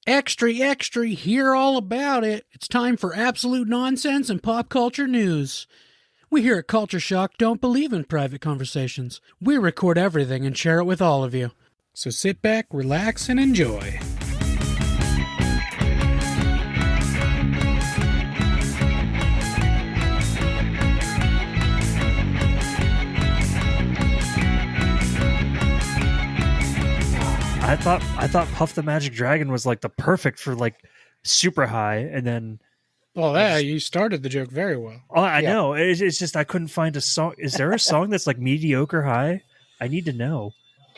Extra, extra, hear all about it. It's time for absolute nonsense and pop culture news. We here at Culture Shock don't believe in private conversations. We record everything and share it with all of you. So sit back, relax, and enjoy. I thought Puff the Magic Dragon was like the perfect for like super high, and then Well, you started the joke very well. I know it's just I couldn't find a song. Is there a song that's like mediocre high? I need to know.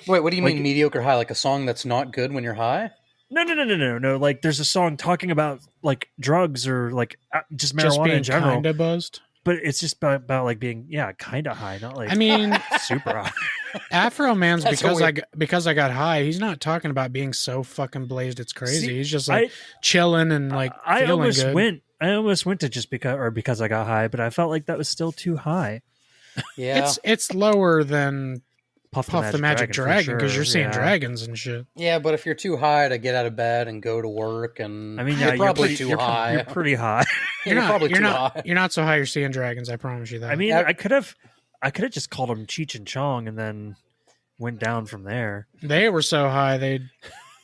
Wait, what do you Like- mean mediocre high? Like a song that's not good when you're high? No. Like there's a song talking about like drugs or like just marijuana Just being in general, kind of buzzed. but it's just about like being kind of high, not like I mean, super high. Afro Man's That's because I got high. He's not talking about being so fucking blazed. It's crazy. See, He's just like chilling and like I feeling almost good. went to just because I got high, but I felt like that was still too high. Yeah. It's lower than Puff the Magic Dragon because you're seeing dragons. dragons and shit. Yeah, but if you're too high to get out of bed and go to work, and I mean, you're yeah, probably you're too high. You're pretty high. You're probably too not, high. You're not so high. You're seeing dragons. I promise you that. I mean, Yeah. I could have just called him Cheech and Chong and then went down from there. they were so high they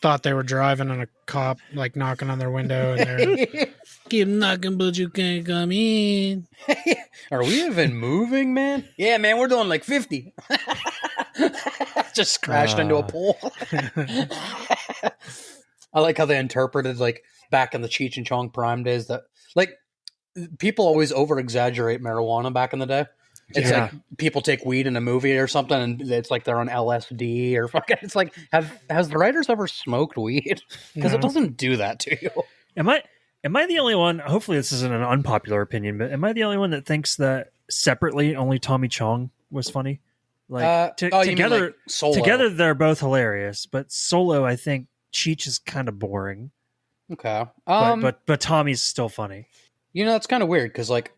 thought they were driving and a cop like knocking on their window and they're keep knocking but you can't come in. Are we even moving, man? Yeah, man, we're doing like 50. Just crashed into a pole. I like how they interpreted, like, back in the Cheech and Chong Prime days, that, like, people always over-exaggerate marijuana back in the day. It's Yeah. like people take weed in a movie or something, and it's like they're on LSD or fucking. It's like, has the writers ever smoked weed? Because No. it doesn't do that to you. Am I the only one? Hopefully, this isn't an unpopular opinion, but am I the only one that thinks that separately only Tommy Chong was funny? Like You mean, together, like, solo? together they're both hilarious, but solo, I think Cheech is kind of boring. Okay. But Tommy's still funny. You know, it's kind of weird because, like,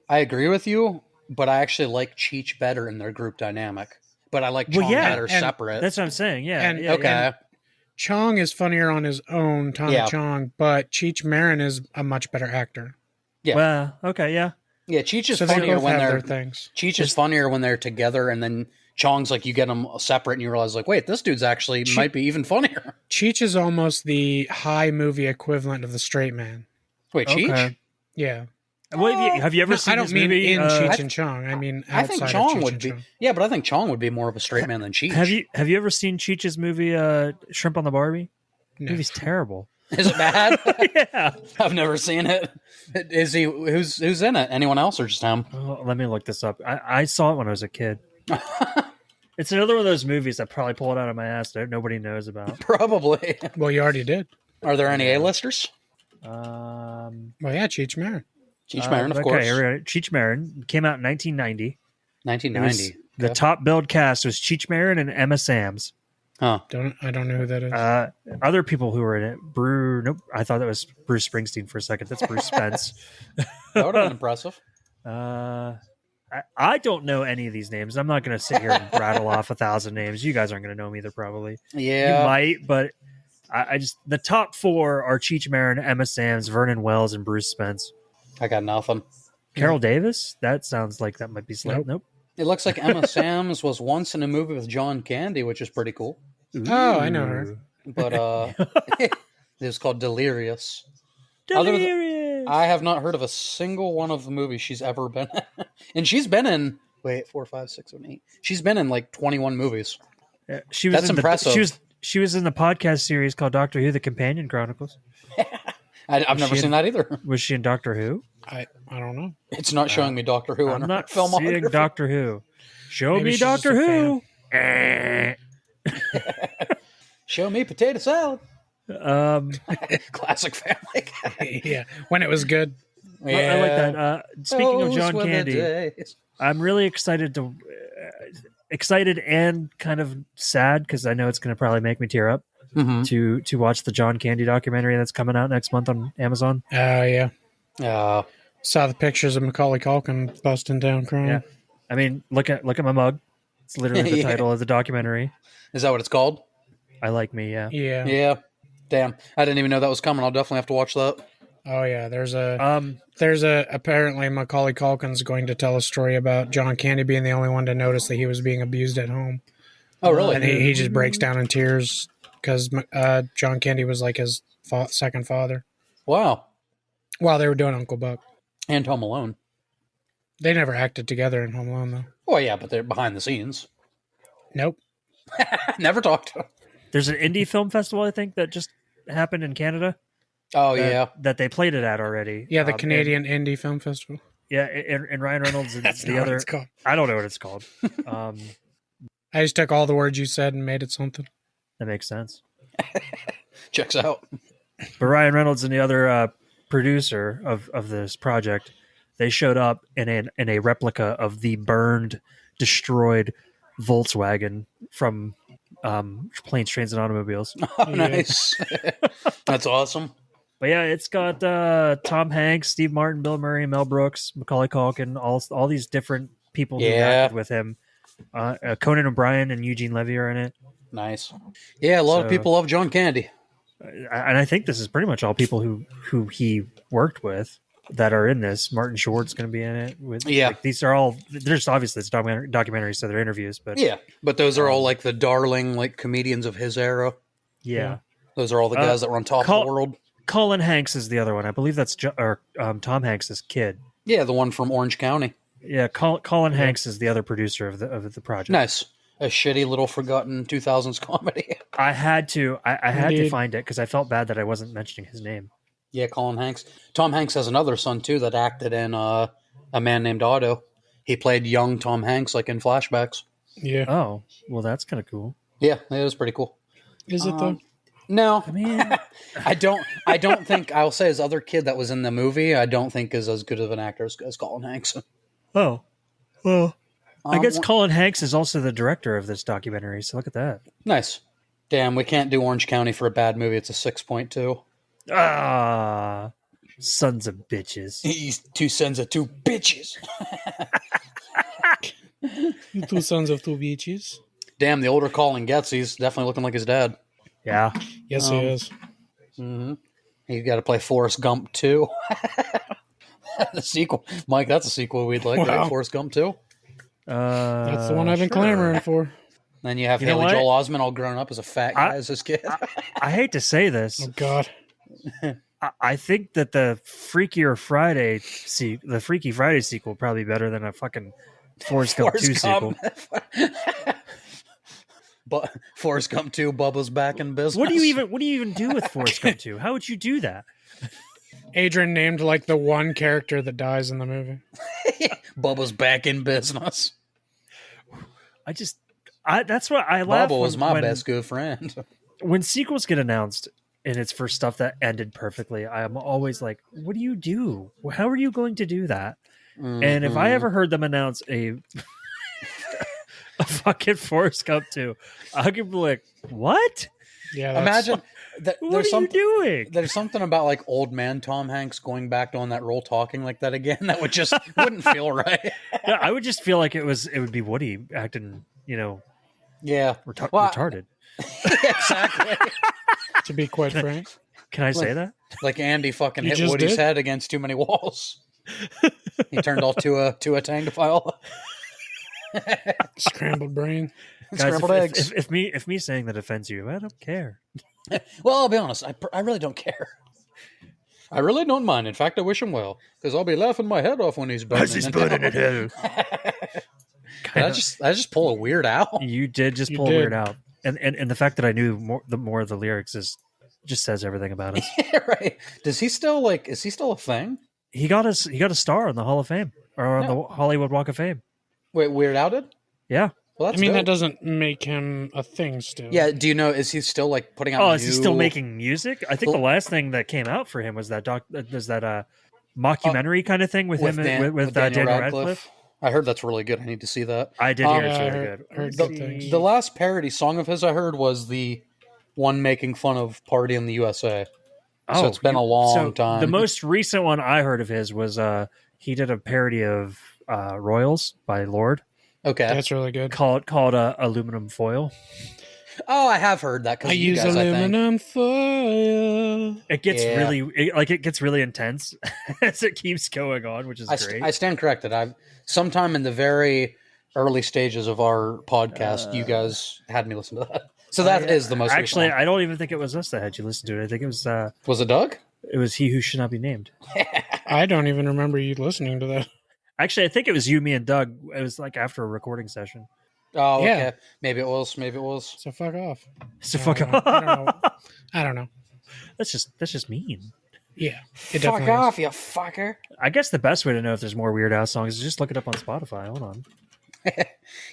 I agree with you, but I actually like Cheech better in their group dynamic. But I like Chong better and separate. That's what I'm saying. Yeah. And- yeah, okay. yeah. Chong is funnier on his own, Tommy Yeah. Chong, but Cheech Marin is a much better actor. Yeah. Well, okay, yeah. Yeah, Cheech is So they funnier both when have they're their things. Cheech is funnier when they're together, and then Chong's like you get them separate, and you realize like, wait, this dude's actually might be even funnier. Cheech is almost the high movie equivalent of the straight man. Wait, Cheech? Okay. Yeah. Well, have you ever No, seen I don't this mean movie? in Cheech and Chong. I mean I think outside of Chong Cheech would and be. Chong. Yeah, but I think Chong would be more of a straight man than Cheech. Have you ever seen Cheech's movie Shrimp on the Barbie? No. The movie's terrible. Is it bad? Yeah. I've never seen it. Is he? Who's in it? Anyone else or just him? Oh, let me look this up. I saw it when I was a kid. It's another one of those movies that probably pull it out of my ass that nobody knows about. Probably. Well, you already did. Are there any A-listers? Well, yeah, Cheech Marin. Cheech Marin, of okay, course. here we go. Cheech Marin came out in 1990. It was- 1990. The Okay. top billed cast was Cheech Marin and Emma Samms. Huh. I don't know who that is. Other people who were in it, nope, I thought that was Bruce Springsteen for a second. That's Bruce Spence. That would have been impressive. I don't know any of these names. I'm not going to sit here and rattle off 1,000 names. You guys aren't going to know them either, probably. Yeah. You might, but I just the top four are Cheech Marin, Emma Samms, Vernon Wells, and Bruce Spence. I got nothing. Carol Davis? That sounds like that might be slight. Nope. It looks like Emma Samms was once in a movie with John Candy, which is pretty cool. Oh, I know her. But it was called Delirious. Other than- Delirious. I have not heard of a single one of the movies she's ever been in. And she's been in 4, 5, 6, 7, 8. She's been in like 21 movies. Yeah, she was That's in impressive. She was in the podcast series called Doctor Who: The Companion Chronicles. I've never seen that either. Was she in Doctor Who? I don't know. It's not showing me Doctor Who on I'm her not filmography. seeing Doctor Who. Show Maybe me she's just Doctor a Who. Show me potato salad. Um, Classic Family Guy. Yeah, when it was good. I like that. Speaking of Those John were the Candy, days. I'm really excited and kind of sad because I know it's going to probably make me tear up Mhm. to watch the John Candy documentary that's coming out next month on Amazon. Yeah. Uh, Saw the pictures of Macaulay Culkin busting down crying. Yeah. I mean, look at my mug. It's literally the Yeah. title of the documentary. is that what it's called? I like me. Yeah. Yeah. Yeah. Damn, I didn't even know that was coming. I'll definitely have to watch that. Oh yeah, there's Um, apparently Macaulay Culkin's going to tell a story about John Candy being the only one to notice that he was being abused at home, Oh, really? and he just breaks down in tears because John Candy was like his second father Wow. while they were doing Uncle Buck. And Home Alone. They never acted together in Home Alone though. Well, yeah, but they're behind the scenes. Nope. Never talked. there's an indie film festival, I think, that just happened in Canada. Oh, that, yeah. that they played it at already. Yeah, the And- Canadian Indie Film Festival. yeah, and Ryan Reynolds and That's the not what other. it's called. I don't know what it's called. Um, I just took all the words you said and made it something. that makes sense. Checks out. But Ryan Reynolds and the other producer of this project, they showed up in a replica of the burned, destroyed Volkswagen from Planes, Trains, and Automobiles. Oh, nice. That's awesome. But yeah, it's got Tom Hanks, Steve Martin, Bill Murray, Mel Brooks, Macaulay Culkin, all these different people who Yeah. acted with him. Conan O'Brien and Eugene Levy are in it. Nice. Yeah, a lot of So- people love John Candy. And I think this is pretty much all people who he worked with that are in this. Martin Short's going to be in it. Yeah. Like, these are all. There's obviously it's documentary, so they're interviews, but Yeah, but those are all like the darling like comedians of his era. yeah. Those are all the guys that were on top of Col- the world. Colin Hanks is the other one. I believe that's Tom Hanks' kid. Yeah, the one from Orange County. Yeah, Colin Hanks is the other producer of the project. Nice. A shitty little forgotten 2000s comedy. I had to Indeed. find it because I felt bad that I wasn't mentioning his name. Yeah, Colin Hanks. Tom Hanks has another son too that acted in A Man Named Otto. He played young Tom Hanks like in flashbacks. Yeah. Oh, well, that's kind of cool. Yeah, it was pretty cool. Is it though? No, I mean, I don't think I'll say his other kid that was in the movie. I don't think is as good of an actor as Colin Hanks. oh, well, I guess Um, Colin Hanks is also the director of this documentary. So look at that. Nice. Damn, we can't do Orange County for a bad movie. It's a 6.2. Ah, sons of bitches. He's two sons of two bitches. Two sons of two beaches. Damn, the older Colin gets, he's definitely looking like his dad. Yeah. Yes, he is. Mm-hmm. He's got to play Forrest Gump 2. The sequel. Mike, that's a sequel we'd like, Wow. right? Forrest Gump 2. That's the one I've been sure. clamoring for. Then you have You know Haley what? Joel Osment all grown up as a fat guy as his kid. I hate to say this. Oh God. I think that the Freaky Friday sequel probably better than a fucking Forrest Gump 2 sequel. But Forrest Gump 2, Bubba's back in business. What do you even do with Forrest Gump 2? How would you do that? Adrian named like the one character that dies in the movie. Bubba's back in business. That's what I laugh Bubba was my when, best good friend. when sequels get announced and it's for stuff that ended perfectly. I am always like, what do you do? How are you going to do that? And if I ever heard them announce a fucking Forrest Gump 2, I could be like, what? Yeah. That's, Imagine that What there's are you something. doing? There's something about like old man Tom Hanks going back on that role talking like that again that would just wouldn't feel right. Yeah, I would just feel like it would be Woody acting, Yeah. retarded. Exactly. to be quite frank. Can I say that? Like Andy fucking You hit just Woody's did? head against too many walls. He turned all to a Tangophile. Scrambled brain. Guys, Scrambled eggs. if me saying that offends you, I don't care. Well, I'll be honest. I really don't care. I really don't mind. In fact, I wish him well because I'll be laughing my head off when he's burning. hell? Did I just pull a Weird Al. You did just You pull did. Weird out, and the fact that I knew more of the lyrics just says everything about us. Right? Does he still is he still a thing? He got a star on the Hall of Fame or on No. the Hollywood Walk of Fame. Wait, Weird Al did? Yeah. Well, I that's mean, that dope. doesn't make him a thing still. Yeah. Do you know? Is he still like putting out? Oh, is he still new- making music? I think the last thing that came out for him was that mockumentary kind of thing with him with Daniel Radcliffe. I heard that's really good. I need to see that. I did hear Yeah, it's I really heard- good. heard Let's good see. things. The last parody song of his I heard was the one making fun of Party in the USA. So it's been a long time. The most recent one I heard of his was he did a parody of Royals by Lord Okay. That's really good. called Aluminum Foil. Oh, I have heard that I because you use guys, I think. aluminum foil. It gets Yeah. it gets really intense as it keeps going on, which is great. I stand corrected. I've sometime in the very early stages of our podcast, you guys had me listen to that. So that is the most actually. recent I don't even think it was us that had you listen to it. I think one. Was it Doug? it was he who should not be named. I don't even remember you listening to that. Actually, I think it was you, me, and Doug. It was like after a recording session. Oh, Yeah. okay. Maybe it was. Maybe it was. So fuck off. So I fuck don't know. I don't know. off. I don't know. That's just mean. Yeah, it Fuck definitely is. off, you fucker. I guess the best way to know if there's more Weird Al songs is just look it up on Spotify. Hold on.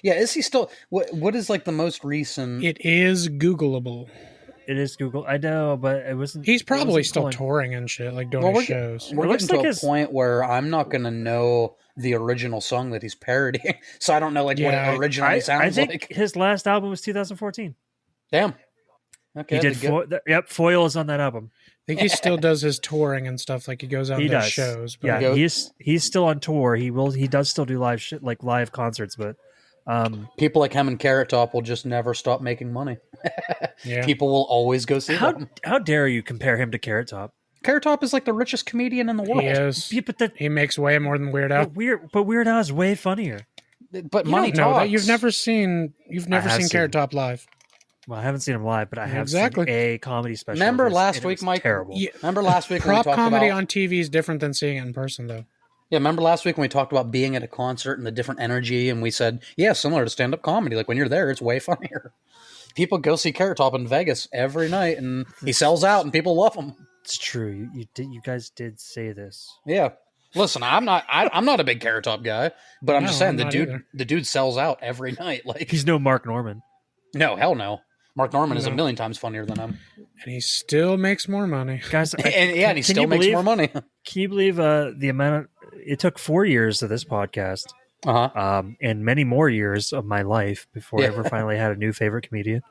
Yeah, is he still? What is like the most recent? It is Googleable. It is Google. I know, but it wasn't. He's it probably wasn't still pulling. touring and shit, like doing Well, his shows. We're It looks getting to like a his- point where I'm not gonna know the original song that he's parodying, so I don't know like Yeah, what it originally I sounds think like. his last album was 2014. Damn. Okay. He did. Yep, Foil is on that album. I think he still does his touring and stuff. Like he goes out He and does does. shows. But Yeah, Go- he's still on tour. He does still do live shit like live concerts, but People like him and Carrot Top will just never stop making money. yeah. People will always go see them. how dare you compare him to Carrot Top? Carrot Top is like the richest comedian in the world. He is. Yeah, but He makes way more than Weird Al. Weird Al is way funnier. But You money don't know talks. that. You've never seen have seen seen Carrot Top live. Well, I haven't seen him live, but I have Exactly. seen a comedy special. Remember of his, last and it week, was Mike? Terrible. Yeah. Remember last week when we Prop talked comedy about on TV is different than seeing it in person, though. Yeah, remember last week when we talked about being at a concert and the different energy, and we said, yeah, similar to stand-up comedy. Like when you're there, it's way funnier. People go see Carrot Top in Vegas every night, and he sells out, and people love him. It's true. You guys did say this. Yeah. Listen, I'm not a big Carrot Top guy, but I'm No, just saying I'm not either. the dude sells out every night. Like He's no Mark Norman. no, hell no. Mark Norman is a No. million times funnier than him, And he still makes more money. Guys, and he can still you makes believe- more money. Can you believe the amount of it took 4 years of this podcast, and many more years of my life before I Yeah. ever finally had a new favorite comedian?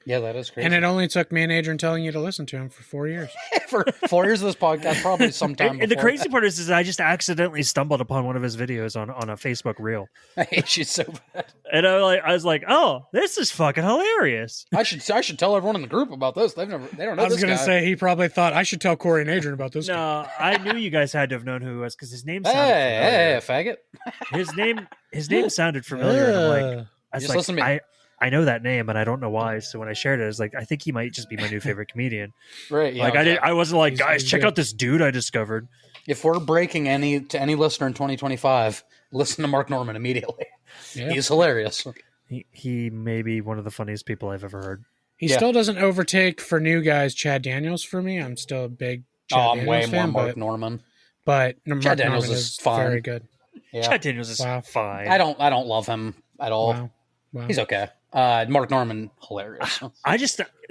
Yeah, that is crazy. And it only took me and Adrian telling you to listen to him for 4 years. For 4 years of this podcast, probably sometime. And the before. crazy part is I just accidentally stumbled upon one of his videos on a Facebook reel, I hate you so bad. and I was like, "Oh, this is fucking hilarious!" I should tell everyone in the group about this. They don't know I was this going to guy. say, he probably thought, I should tell Corey and Adrian about this. guy. No, I knew you guys had to have known who he was because his name Hey, sounded hey, familiar. faggot! His name sounded familiar. And I'm like, I was Just like, listen to me. I know that name, and I don't know why. So when I shared it, I was like, I think he might just be my new favorite comedian. Right? Yeah. Like okay. I wasn't like, He's- guys, he's check good. out this dude I discovered. If we're breaking to any listener in 2025, listen to Mark Norman immediately. Yeah. He's hilarious. He may be one of the funniest people I've ever heard. He Yeah. still doesn't overtake for new guys Chad Daniels for me. I'm still a big Chad I'm Daniels way more fan, Mark Norman. but Mark Chad Daniels Norman is is fine. very good. Yeah, Chad Daniels is Wow. fine. I don't love him at all. Wow. Wow. He's okay. Mark Norman, hilarious.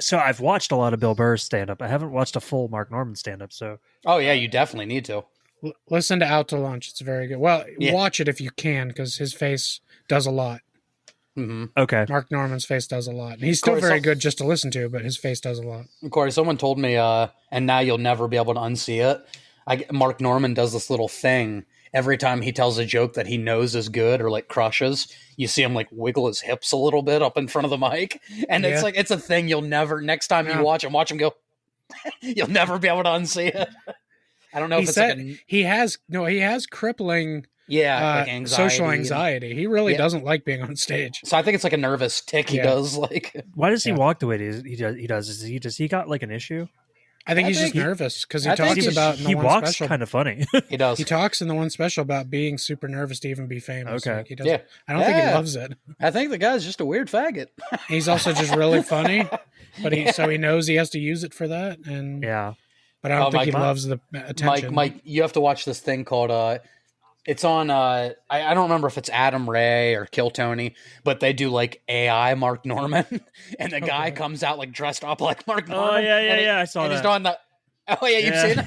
So I've watched a lot of Bill Burr's stand up. I haven't watched a full Mark Norman stand up. So Oh yeah, you definitely need to. Listen to Out to Lunch. It's very good. Well, Yeah. watch it if you can, because his face does a lot. hmm okay, Mark Norman's face does a lot. And he's still Corey, very so- good just to listen to, but his face does a lot. Corey, someone told me, and now you'll never be able to unsee it. Mark Norman does this little thing every time he tells a joke that he knows is good or like crushes. You see him like wiggle his hips a little bit up in front of the mic, and Yeah. it's like it's a thing you'll never. Next time Yeah. you watch him go. You'll never be able to unsee it. I don't know He if it's said like he has crippling like anxiety, social anxiety. He really Yeah. doesn't like being on stage. So I think it's like a nervous tick he Yeah. does. Like why does he Yeah. walk the way he does? Does he got like an issue? I think I he's think just nervous because he I think talks he's- about in the He one walks special. kind of funny. he does. He talks in the one special about being super nervous to even be famous. Okay. Like, he doesn't, Yeah. I don't think he Yeah. loves it. I think the guy's just a weird faggot. He's also just really funny, but Yeah. so he knows he has to use it for that. And yeah. but I don't Oh, think Mike, he loves the attention. Mike, you have to watch this thing called it's on I don't remember if it's Adam Ray or Kill Tony, but they do like AI Mark Norman and the guy Okay. comes out like dressed up like Mark Oh Norman. yeah, and yeah. I saw and that. he's doing the Oh yeah, you've Yeah. seen it?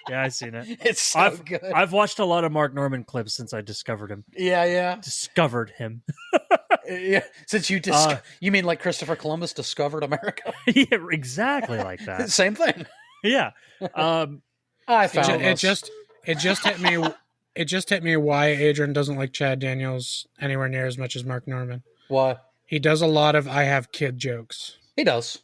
Yeah, I've seen it. It's so good. I've watched a lot of Mark Norman clips since I discovered him. yeah. Discovered him. Yeah. Since you you mean like Christopher Columbus discovered America? Yeah, exactly like that. Same thing. Yeah. I it, found ju- it this. just hit me. It just hit me why Adrian doesn't like Chad Daniels anywhere near as much as Mark Norman. What? He does a lot of I have kid jokes. He does.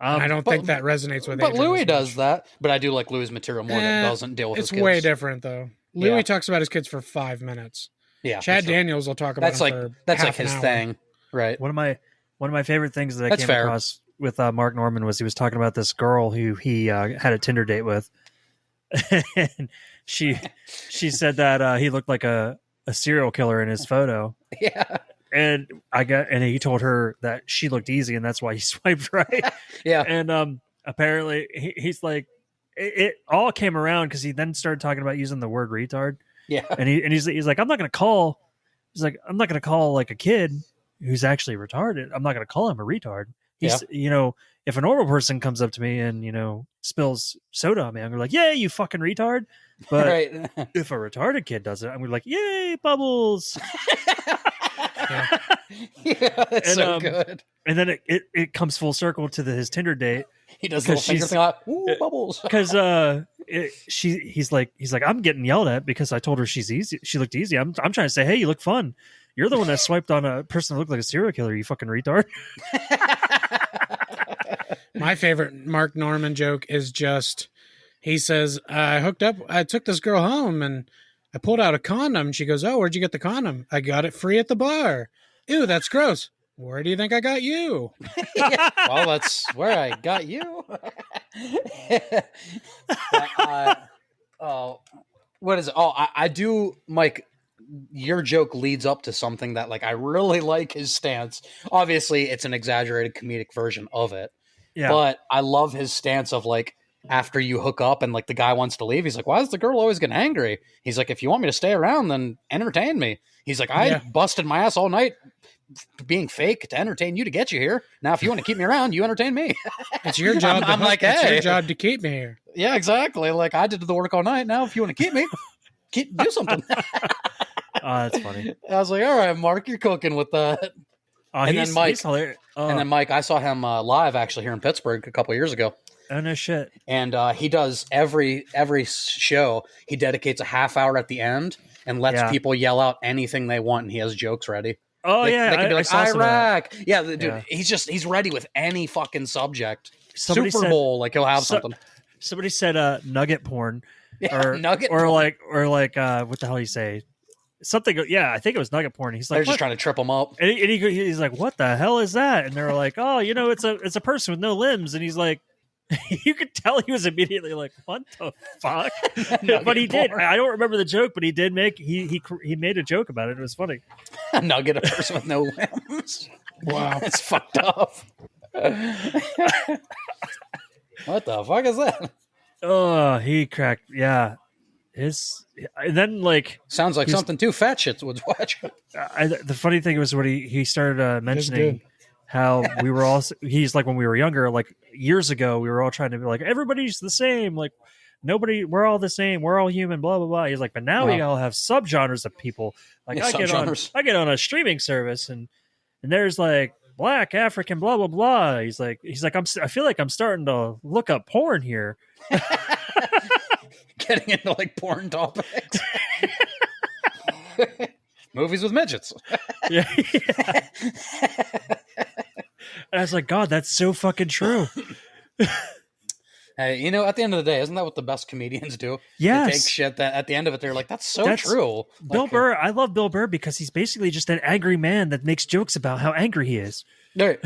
I don't think that resonates with But Adrian Louis as does much. that. But I do like Louis' material more that doesn't deal with It's his kids. way different, though. Louis Yeah. talks about his kids for 5 minutes. Yeah. Chad for sure. Daniels will talk about That's him like for that's half like his an hour. thing. Right. One of my favorite things that I That's came fair. across with Mark Norman was he was talking about this girl who he had a Tinder date with, and she said that he looked like a serial killer in his photo, Yeah. and he told her that she looked easy and that's why he swiped right. Yeah. And apparently he's like, it all came around because he then started talking about using the word retard, Yeah. and he's like, I'm not gonna call like a kid who's actually retarded. I'm not gonna call him a retard. He's if a normal person comes up to me and spills soda on me, I'm gonna be like, yay, you fucking retard. But Right. if a retarded kid does it, I'm gonna be like, yay, Bubbles. Yeah, it's And, so good. And then it comes full circle to his Tinder date He does the little finger she's- thing like, ooh, bubbles. because he's like I'm getting yelled at because I told her she's easy. She looked easy. I'm trying to say, hey, you look fun. You're the one that swiped on a person that looked like a serial killer. You fucking retard. My favorite Mark Norman joke is just, he says, I took this girl home and I pulled out a condom. She goes, oh, where'd you get the condom? I got it free at the bar. Ew, that's gross. Where do you think I got you? Yeah, well, that's where I got you. What is it? Oh, I do, Mike. Your joke leads up to something that, like, I really like his stance. Obviously, it's an exaggerated comedic version of it, Yeah. but I love his stance of, like, after you hook up and, like, the guy wants to leave, he's like, why is the girl always getting angry? He's like, if you want me to stay around, then entertain me. He's like, I busted my ass all night being fake to entertain you to get you here. Now, if you want to keep me around, you entertain me. It's your job. I'm like, it's hey. your job to keep me here. Yeah, exactly. Like, I did the work all night. Now, if you want to keep me, do something. Oh, that's funny. I was like, all right, Mark, you're cooking with that. And then Mike- he's hilarious. And then Mike, I saw him live actually here in Pittsburgh a couple of years ago. Oh no shit. And he does every show. He dedicates a half hour at the end and lets Yeah. people yell out anything they want, and he has jokes ready. Oh They, yeah, they can be I like saw some of that. Iraq. Yeah, dude, Yeah. he's ready with any fucking subject. Somebody Super said- Bowl, like he'll have so- something. Somebody said nugget porn. Yeah, or nugget or porn. like what the hell do you say? Something. Yeah, I think it was nugget porn. He's They're like, just what? trying to trip him up. And he's like, what the hell is that? And they're like, oh, it's a person with no limbs. And he's like, you could tell he was immediately like, what the fuck? But he did. porn. I don't remember the joke, but he did make he made a joke about it. It was funny. Nugget, a person with no limbs. Wow. It's fucked up. What the fuck is that? Oh, he cracked. Yeah, and then like Sounds like He's- something two fat shits would watch. the funny thing was when he started good. mentioning how we were all he's like when we were younger, like years ago, we were all trying to be like everybody's the same, like we're all the same, we're all human, blah blah blah. He's like, but now we Wow. all have subgenres of people. Like Yeah, I subgenres. get on a streaming service and there's like Black, African, blah blah blah. He's like I feel like I'm starting to look up porn here. Getting into like porn topics. Movies with midgets. Yeah. And I was like, God, that's so fucking true. Hey, at the end of the day, isn't that what the best comedians do? Yes. They take shit that at the end of it, they're like, that's so That's- true. Bill Like, Burr, I love Bill Burr because he's basically just an angry man that makes jokes about how angry he is. no,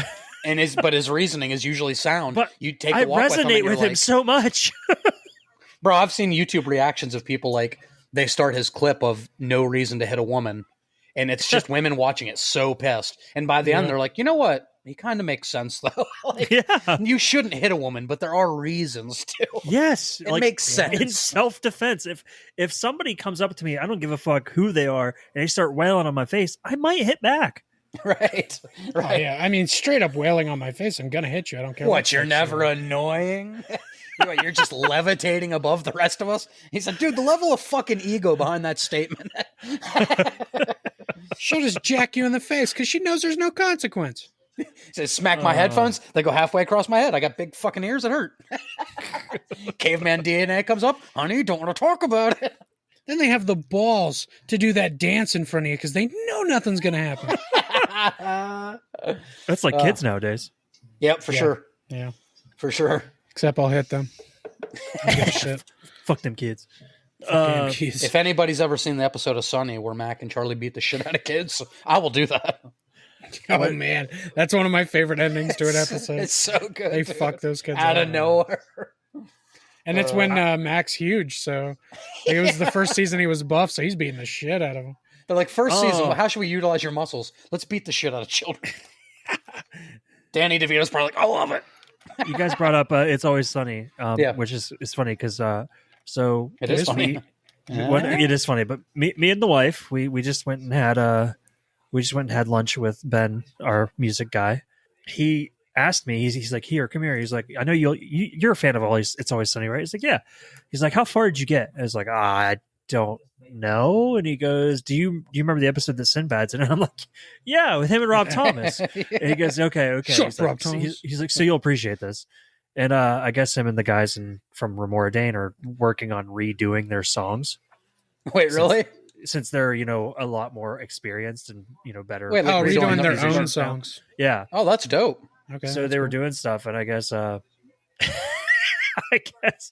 and his reasoning is usually sound. But you take I a walk with him, and resonate you're with him like, so much. bro, I've seen YouTube reactions of people like they start his clip of no reason to hit a woman, and it's just women watching it so pissed. And by the end, Yeah. they're like, you know what? He kind of makes sense though. Like, Yeah. you shouldn't hit a woman, but there are reasons to. Yes. It makes sense. In self-defense. If somebody comes up to me, I don't give a fuck who they are, and they start wailing on my face, I might hit back. Right. Oh, Right. yeah, I mean, straight up wailing on my face. I'm gonna hit you. I don't care. What, you're sex never you are. annoying? You're just levitating above the rest of us? He said, dude, the level of fucking ego behind that statement. She'll just jack you in the face because she knows there's no consequence. He says, smack my headphones. They go halfway across my head. I got big fucking ears that hurt. Caveman DNA comes up. Honey, don't want to talk about it. Then they have the balls to do that dance in front of you because they know nothing's gonna happen. That's like kids nowadays. Yep, for Yeah. sure. Yeah. For sure. Except I'll hit them. I don't give a shit. Fuck them kids. Damn keys. If anybody's ever seen the episode of Sunny where Mac and Charlie beat the shit out of kids, I will do that. Oh man, that's one of my favorite endings to an episode. It's so good. They dude. fuck those kids out up. of nowhere. And it's when Mac's huge, so it was the first season he was buff, so he's beating the shit out of him. But like first Oh. season, how should we utilize your muscles? Let's beat the shit out of children. Danny DeVito's probably like, I love it. You guys brought up "It's Always Sunny," Yeah. which is funny because so It is funny. It is funny, but me and the wife, we just went and had lunch with Ben, our music guy. He asked me, he's like, "Here, come here." He's like, "I know you're a fan of It's Always Sunny, right?" He's like, "Yeah." He's like, "How far did you get?" I was like, "I don't know." And he goes, "Do you remember the episode that Sinbad's in?" And I'm like, "Yeah, with him and Rob Thomas." And he goes, "Okay." Shut He's up, like, Rob Thomas. He's like, "So you'll appreciate this." And I guess him and the guys from Remora Dane are working on redoing their songs Wait, really? since they're a lot more experienced and better. Wait, like Oh, redoing redoing the their musicians own now? songs. Yeah. Oh, that's dope. Okay. So that's they were cool. doing stuff, and I guess I guess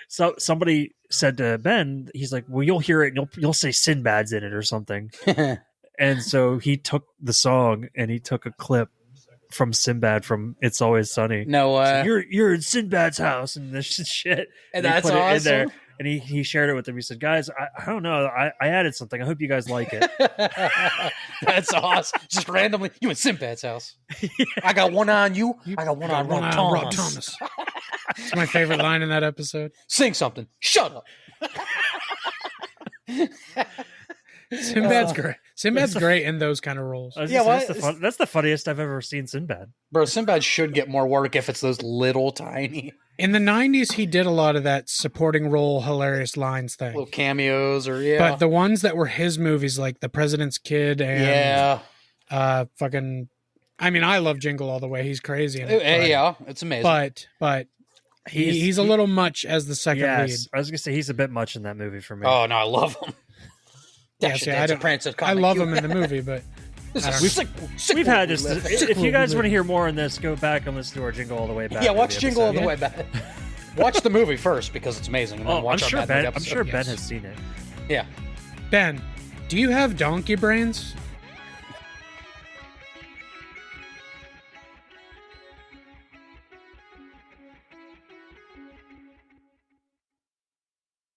so. Somebody said to Ben, he's like, "Well, you'll hear it, and you'll say Sinbad's in it or something." And so he took the song and he took a clip from Sinbad from "It's Always Sunny." No way. So you're in Sinbad's house and this shit. And he that's put it in awesome. there, and he shared it with them. He said, "Guys, I don't know. I added something. I hope you guys like it." That's awesome. Just randomly, you in Sinbad's house. I got one on you. I got one on One Rob on Thomas. Rob Thomas. It's my favorite line in that episode. Sing something. Shut up. Sinbad's great. Sinbad's great in those kind of roles. I was Yeah, just- what? that's the funniest I've ever seen Sinbad. Bro, Sinbad should get more work if it's those little tiny In the 90s, he did a lot of that supporting role, hilarious lines thing. little cameos or But the ones that were his movies, like The President's Kid and fucking, I mean, I love Jingle All the Way. He's crazy in it. Yeah, it's amazing. But he's a little much as the second lead. Yes, I was gonna say he's a bit much in that movie for me. Oh no, I love him. Yeah, see, I love him in the movie, but This I is don't sick, sick We've world had we this. live in. If you guys want to hear more on this, go back and listen to our Jingle All the Way back. Yeah, watch movie Jingle All episode. the Way back. Watch the movie first because it's amazing. And then Oh, I'm watch our sure Bad Ben. Movie I'm episode. sure Ben Yes. has seen it. Yeah. Ben, do you have donkey brains?